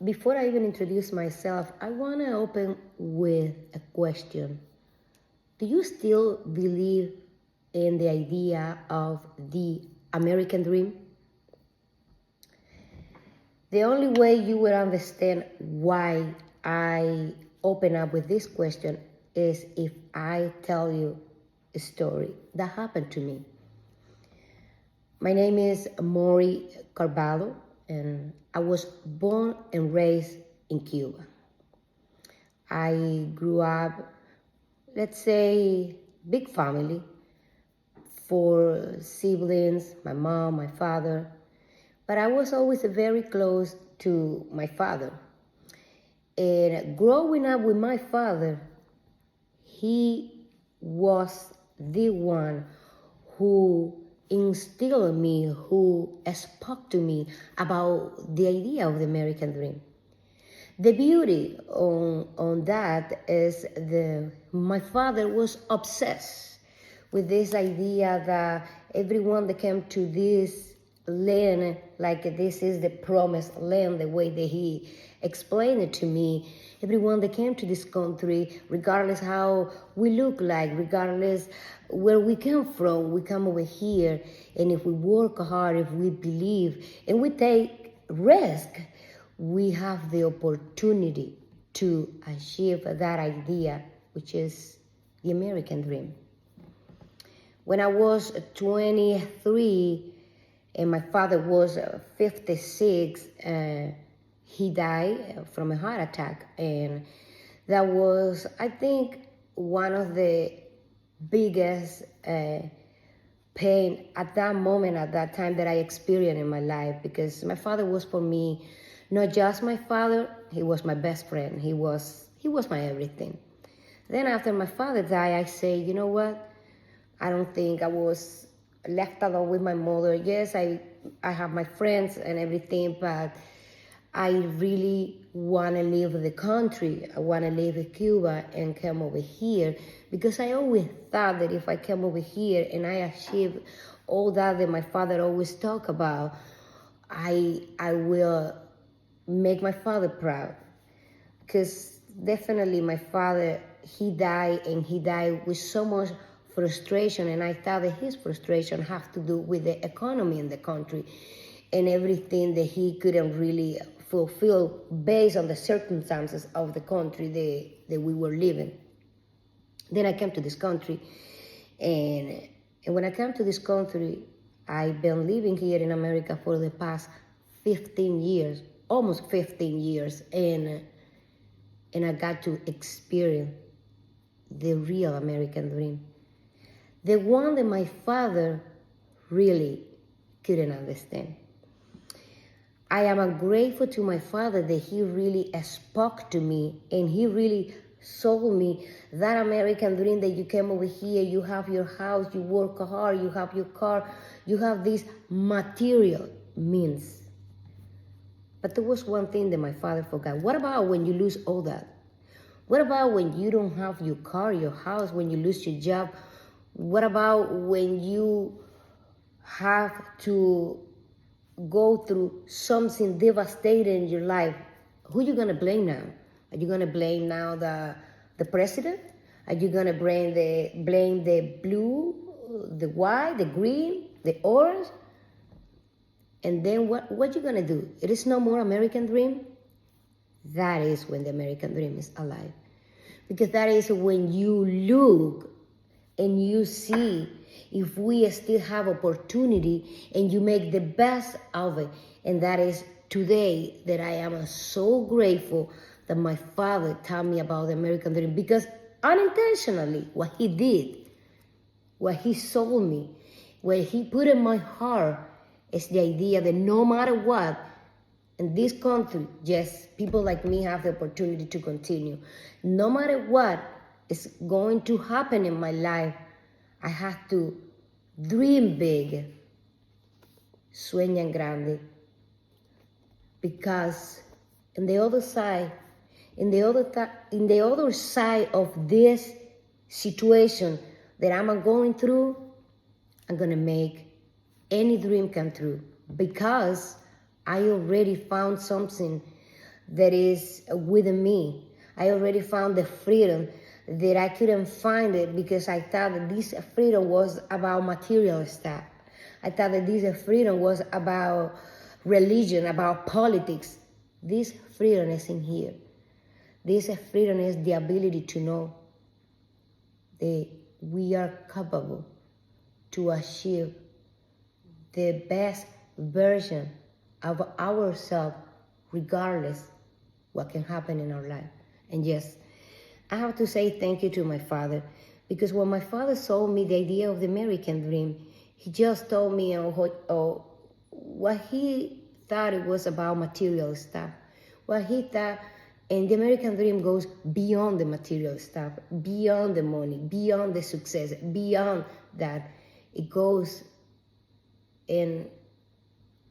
Before I even introduce myself, I want to open with a question. Do you still believe in the idea of the American dream? The only way you will understand why I open up with this question is if I tell you a story that happened to me. My name is Moraima Carballo, and I was born and raised in Cuba. I grew up, let's say, big family, four siblings, my mom, my father, but I was always very close to my father. And growing up with my father, he was the one who instilled in me, who spoke to me about the idea of the American dream. The beauty on that is my father was obsessed with this idea that everyone that came to this land, like this is the promised land, the way that he explained it to me, everyone that came to this country, regardless how we look like, regardless where we come from, we come over here, and if we work hard, if we believe, and we take risk, we have the opportunity to achieve that idea, which is the American dream. When I was 23 and my father was 56, he died from a heart attack. And that was, I think, one of the biggest pain at that moment, at that time that I experienced in my life, because my father was for me not just my father, he was my best friend. He was my everything. Then after my father died, I say, you know what? I don't think I was left alone with my mother. Yes, I have my friends and everything, but I really want to leave the country. I want to leave Cuba and come over here, because I always thought that if I come over here and I achieve all that my father always talked about, I will make my father proud. Because definitely my father, he died, and he died with so much frustration, and I thought that his frustration had to do with the economy in the country and everything that he couldn't really fulfill based on the circumstances of the country that we were living. Then I came to this country, and when I came to this country, I've been living here in America for the past 15 years, almost 15 years, and I got to experience the real American dream, the one that my father really couldn't understand. I am grateful to my father that he really spoke to me, and he really sold me that American dream that you came over here, you have your house, you work hard, you have your car, you have these material means. But there was one thing that my father forgot. What about when you lose all that? What about when you don't have your car, your house, when you lose your job? What about when you have to go through something devastating in your life? Who are you going to blame now? Are you going to blame now the president? Are you going to blame the blue, the white, the green, the orange? And then what you going to do? It is no more American dream? That is when the American dream is alive. Because that is when you look and you see if we still have opportunity, and you make the best of it. And that is today that I am so grateful that my father taught me about the American dream, because unintentionally what he did, what he sold me, what he put in my heart is the idea that no matter what, in this country, yes, people like me have the opportunity to continue. No matter what is going to happen in my life, I have to dream big, sueña en grande, because in the other side of this situation that I'm going through, I'm gonna make any dream come true, because I already found something that is within me. I already found the freedom that I couldn't find it because I thought that this freedom was about material stuff. I thought that this freedom was about religion, about politics. This freedom is in here. This freedom is the ability to know that we are capable to achieve the best version of ourselves regardless what can happen in our life. And yes, I have to say thank you to my father, because when my father sold me the idea of the American dream, he just told me what he thought it was about material stuff. What he thought, and the American dream goes beyond the material stuff, beyond the money, beyond the success, beyond that. It goes and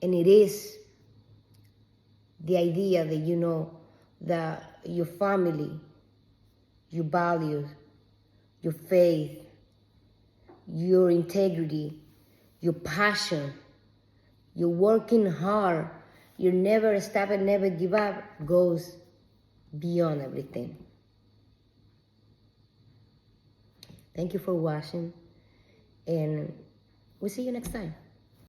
it is the idea that you know that your family, your values, your faith, your integrity, your passion, your working hard, your never stop and never give up goes beyond everything. Thank you for watching, and we'll see you next time.